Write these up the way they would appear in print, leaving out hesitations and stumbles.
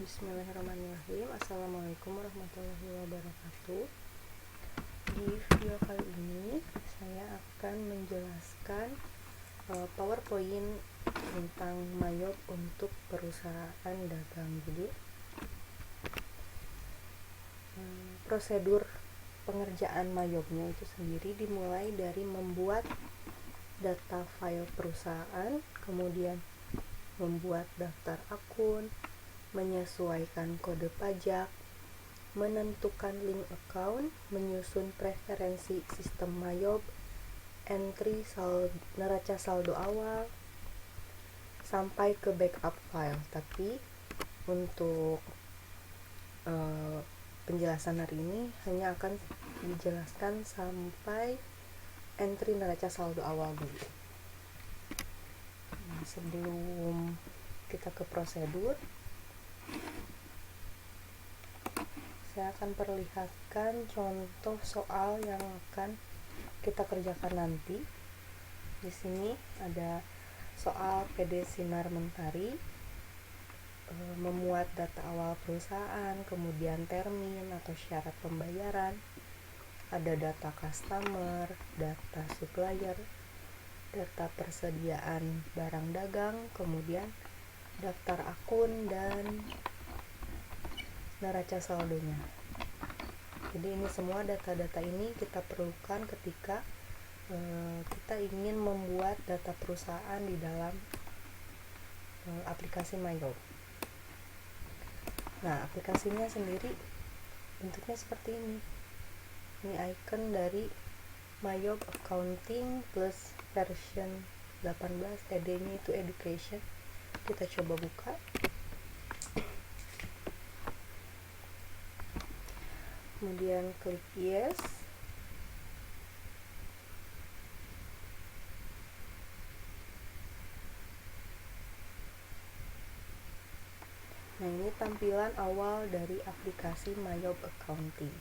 Bismillahirrahmanirrahim. Assalamualaikum warahmatullahi wabarakatuh. Di video kali ini saya akan menjelaskan PowerPoint tentang MAYOB untuk perusahaan dagang. Jadi prosedur pengerjaan MAYOB-nya itu sendiri dimulai dari membuat data file perusahaan, kemudian membuat daftar akun, menyesuaikan kode pajak, menentukan link account, menyusun preferensi sistem MAYOB, entry neraca saldo awal, sampai ke backup file. Tapi untuk penjelasan hari ini hanya akan dijelaskan sampai entry neraca saldo awal dulu. Sebelum kita ke prosedur, saya akan perlihatkan contoh soal yang akan kita kerjakan nanti. Di sini ada soal PD Sinar Mentari, memuat data awal perusahaan, kemudian termin atau syarat pembayaran, ada data customer, data supplier, data persediaan barang dagang, kemudian daftar akun dan neraca saldonya. Jadi ini semua data-data ini kita perlukan ketika kita ingin membuat data perusahaan di dalam aplikasi MAYOB. Nah, aplikasinya sendiri bentuknya seperti ini. Ini icon dari MAYOB Accounting plus version 18, ED-nya itu Education. Kita coba buka. Kemudian klik yes. Nah, ini tampilan awal dari aplikasi MAYOB Accounting.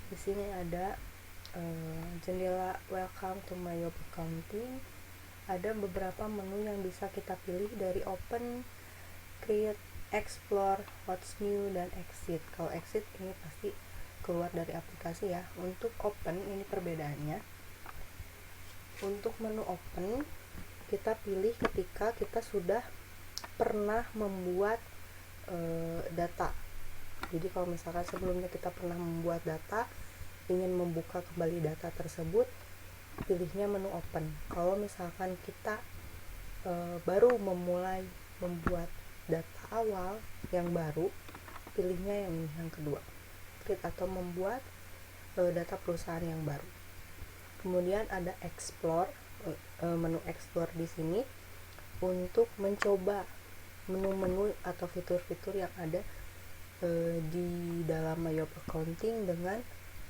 Di sini ada jendela Welcome to MAYOB Accounting. Ada beberapa menu yang bisa kita pilih dari Open, Create, Explore, What's New, dan Exit. Kalau Exit ini pasti keluar dari aplikasi ya. Untuk Open ini perbedaannya. Untuk menu Open kita pilih ketika kita sudah pernah membuat data. Jadi kalau misalkan sebelumnya kita pernah membuat data, ingin membuka kembali data tersebut, pilihnya menu Open. Kalau misalkan kita baru memulai membuat data awal yang baru, pilihnya yang kedua, create atau membuat data perusahaan yang baru. Kemudian ada Explore, menu Explore di sini untuk mencoba menu-menu atau fitur-fitur yang ada di dalam MAYOB Accounting dengan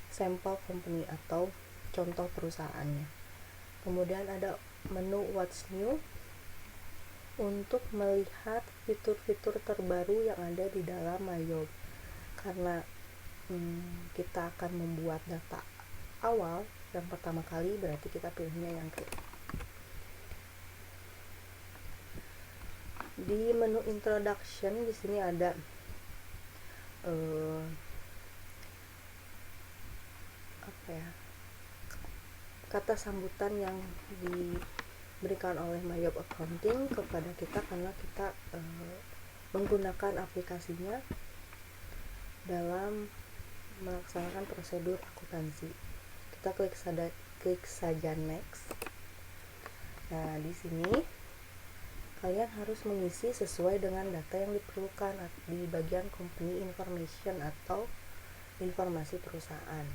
sampel company atau contoh perusahaannya. Kemudian ada menu What's New untuk melihat fitur-fitur terbaru yang ada di dalam MAYOB. Karena kita akan membuat data awal yang pertama kali, berarti kita pilihnya yang kedua. Di menu Introduction di sini ada kata sambutan yang diberikan oleh MAYOB Accounting kepada kita karena kita menggunakan aplikasinya dalam melaksanakan prosedur akuntansi. Kita klik saja next. Nah, di sini kalian harus mengisi sesuai dengan data yang diperlukan di bagian company information atau informasi perusahaan.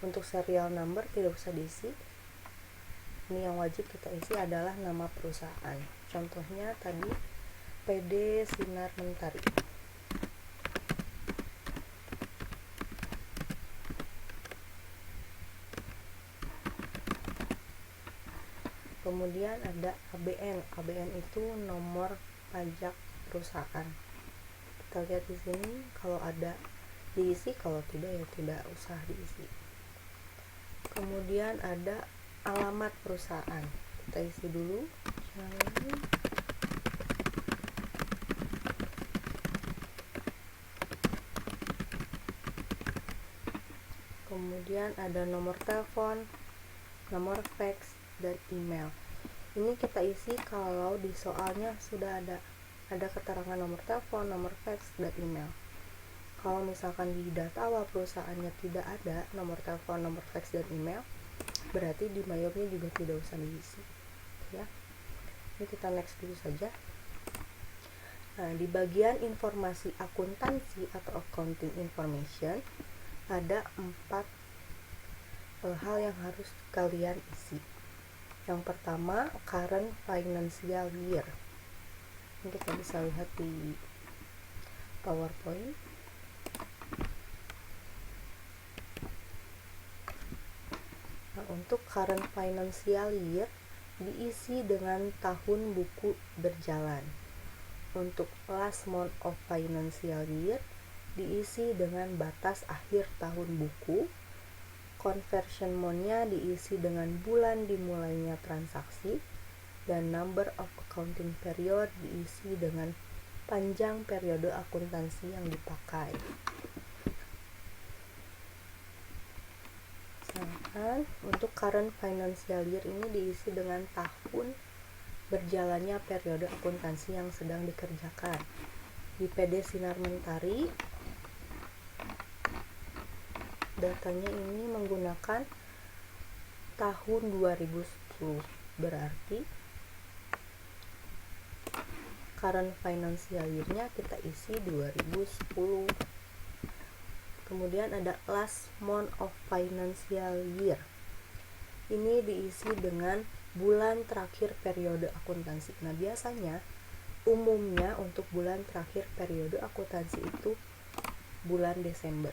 Untuk serial number tidak usah diisi. Ini yang wajib kita isi adalah nama perusahaan. Contohnya tadi PD Sinar Mentari. Kemudian ada ABN. ABN itu nomor pajak perusahaan. Kita lihat di sini, kalau ada diisi, kalau tidak ya tidak usah diisi. Kemudian ada alamat perusahaan. Kita isi dulu. kemudian ada nomor telepon, nomor fax, dan email. Ini kita isi kalau di soalnya sudah ada keterangan nomor telepon, nomor fax, dan email. Kalau misalkan di data awal perusahaannya tidak ada nomor telepon, nomor fax, dan email, berarti di MyYob-nya juga tidak usah diisi, ya. Ini kita next dulu saja. Nah, di bagian informasi akuntansi atau accounting information ada 4 hal yang harus kalian isi. Yang pertama, current financial year. Ini kita bisa lihat di PowerPoint. Nah, untuk current financial year diisi dengan tahun buku berjalan. Untuk last month of financial year diisi dengan batas akhir tahun buku. Conversion month-nya diisi dengan bulan dimulainya transaksi, dan number of accounting period diisi dengan panjang periode akuntansi yang dipakai. Sedangkan untuk current financial year ini diisi dengan tahun berjalannya periode akuntansi yang sedang dikerjakan. Di PD Sinar Mentari datanya ini menggunakan tahun 2010, berarti current financial year-nya kita isi 2010. Kemudian ada last month of financial year. Ini diisi dengan bulan terakhir periode akuntansi. Nah, biasanya umumnya untuk bulan terakhir periode akuntansi itu bulan Desember.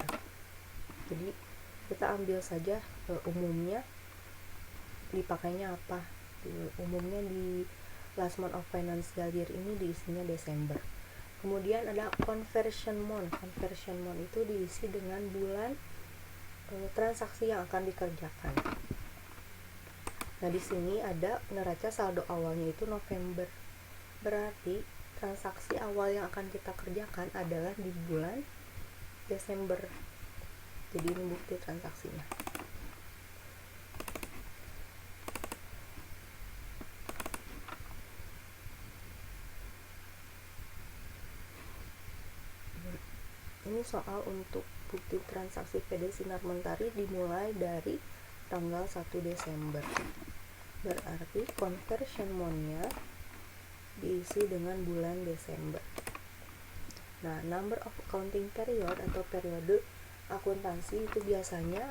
Jadi kita ambil saja umumnya dipakainya apa. Umumnya di last month of financial year ini diisinya Desember. Kemudian ada conversion month. Conversion month itu diisi dengan bulan transaksi yang akan dikerjakan. Nah, di sini ada neraca saldo awalnya itu November. Berarti transaksi awal yang akan kita kerjakan adalah di bulan Desember. Jadi ini bukti transaksinya. Ini soal untuk bukti transaksi PD Sinar Mentari dimulai dari tanggal 1 Desember. Berarti conversion month-nya diisi dengan bulan Desember. Nah, number of accounting period atau periode akuntansi itu biasanya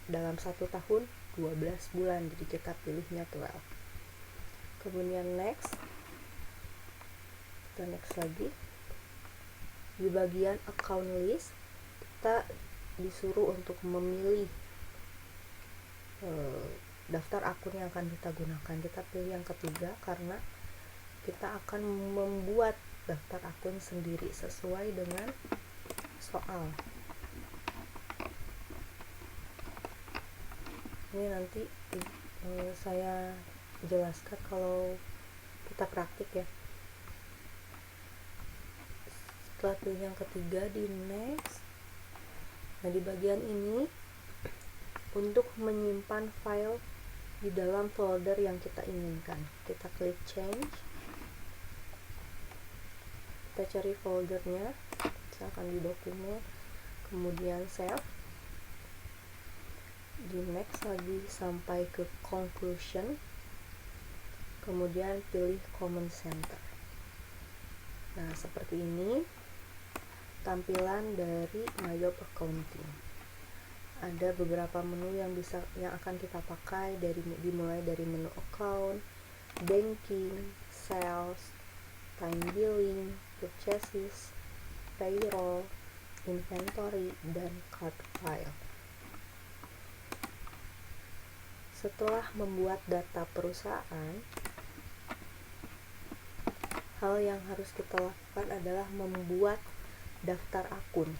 dalam 1 tahun 12 bulan, jadi kita pilihnya 12. Kemudian next lagi di bagian account list kita disuruh untuk memilih daftar akun yang akan kita gunakan. Kita pilih yang ketiga karena kita akan membuat daftar akun sendiri sesuai dengan soal. Ini nanti saya jelaskan kalau kita praktik ya. Setelah pilih yang ketiga di next. Nah, di bagian ini untuk menyimpan file di dalam folder yang kita inginkan, kita klik change, kita cari foldernya, misalkan di dokumen, kemudian save. Di next lagi sampai ke conclusion, kemudian pilih command center. Nah, seperti ini tampilan dari MyYob Accounting. Ada beberapa menu yang akan kita pakai, dimulai dari menu account, banking, sales, time billing, purchases, payroll, inventory, dan card file. Setelah membuat data perusahaan, hal yang harus kita lakukan adalah membuat daftar akun.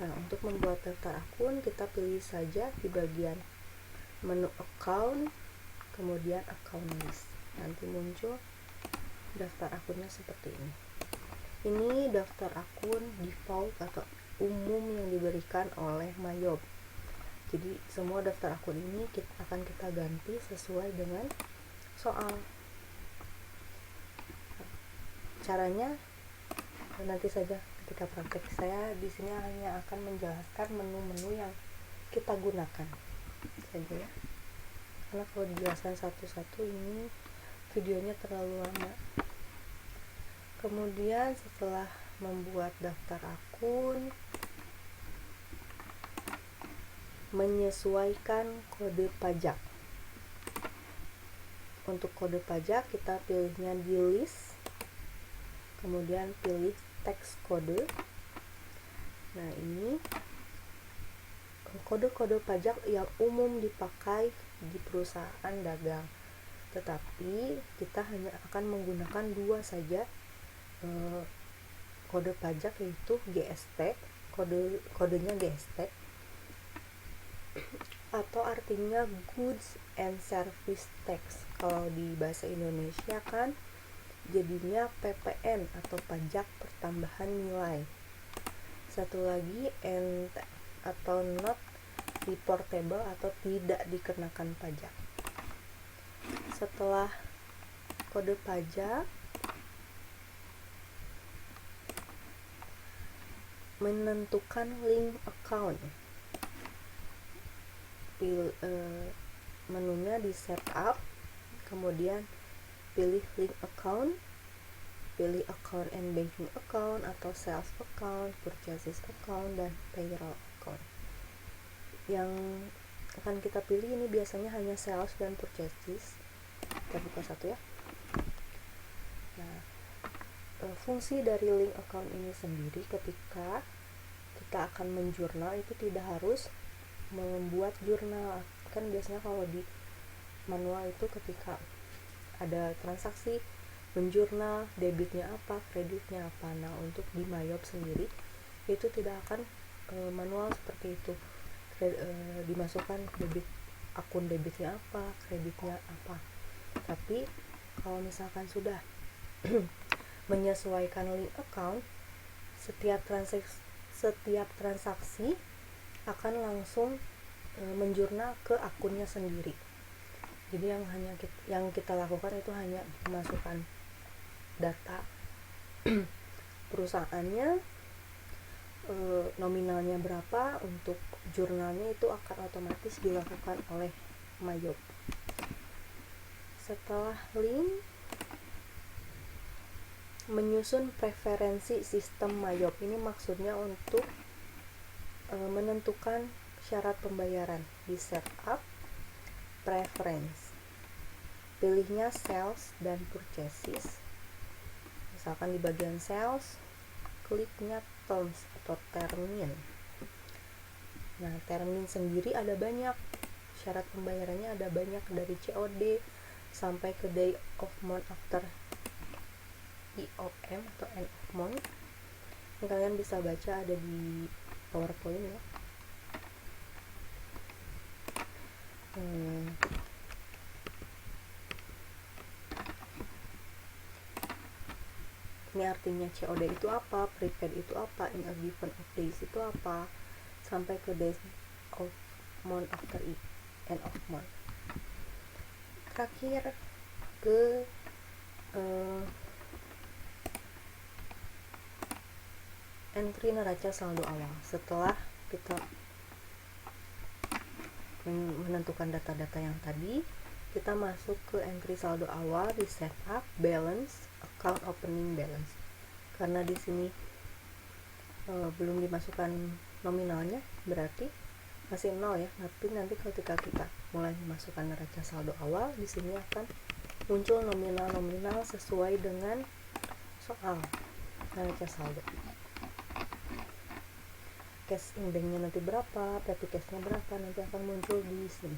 Nah, untuk membuat daftar akun, kita pilih saja di bagian menu account, kemudian account list. Nanti muncul daftar akunnya seperti ini. Ini daftar akun default atau umum yang diberikan oleh Mayob. Jadi semua daftar akun ini akan kita ganti sesuai dengan soal. Caranya nanti saja ketika praktek. Saya di sini hanya akan menjelaskan menu-menu yang kita gunakan saja ya. Karena kalau dijelaskan satu-satu ini videonya terlalu lama. Kemudian setelah membuat daftar akun, menyesuaikan kode pajak. Untuk kode pajak kita pilihnya di list, kemudian pilih teks kode. Nah, ini kode-kode pajak yang umum dipakai di perusahaan dagang, tetapi kita hanya akan menggunakan 2 saja kode pajak, yaitu GST, kodenya GST, atau artinya Goods and Service Tax. Kalau di bahasa Indonesia kan jadinya PPN atau pajak pertambahan nilai. Satu lagi NT atau not reportable atau tidak dikenakan pajak. Setelah kode pajak, menentukan link account. Menunya di setup, kemudian pilih link account, pilih account and banking account atau sales account, purchases account, dan payroll account. Yang akan kita pilih ini biasanya hanya sales dan purchases. Kita buka satu ya. Nah, fungsi dari link account ini sendiri, ketika kita akan menjurnal itu tidak harus membuat jurnal. Kan biasanya kalau di manual itu ketika ada transaksi menjurnal debitnya apa, kreditnya apa. Nah, untuk di Mayob sendiri itu tidak akan manual seperti itu. Dimasukkan akun debitnya apa, kreditnya apa. Tapi kalau misalkan sudah menyesuaikan link account, setiap transaksi akan langsung menjurnal ke akunnya sendiri. Jadi yang kita lakukan itu hanya memasukkan data perusahaannya, nominalnya berapa, untuk jurnalnya itu akan otomatis dilakukan oleh Mayob. Setelah link, menyusun preferensi sistem Mayob. Ini maksudnya untuk menentukan syarat pembayaran. Di setup, preference, pilihnya sales dan purchases. Misalkan di bagian sales, kliknya terms atau termin. Nah, termin sendiri ada banyak, syarat pembayarannya ada banyak, dari COD sampai ke day of month after EOM atau end of month. Ini kalian bisa baca, ada di PowerPoint ya. Ini artinya COD itu apa, prepaid itu apa, in a given of days itu apa, sampai ke days of month after end of month. Terakhir ke entry neraca saldo awal. Setelah kita menentukan data-data yang tadi, kita masuk ke entry saldo awal di setup, balance, account opening balance. Karena di sini belum dimasukkan nominalnya, berarti masih 0 ya. Tapi nanti ketika kita mulai memasukkan neraca saldo awal, di sini akan muncul nominal-nominal sesuai dengan soal neraca saldo. Cash in banknya nanti berapa, petty cashnya berapa, nanti akan muncul di sini.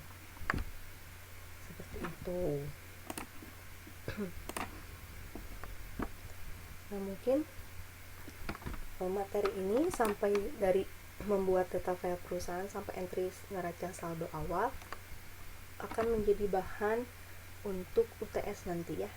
Seperti itu. Nah, mungkin materi ini sampai dari membuat data file perusahaan sampai entry neraca saldo awal akan menjadi bahan untuk UTS nanti ya.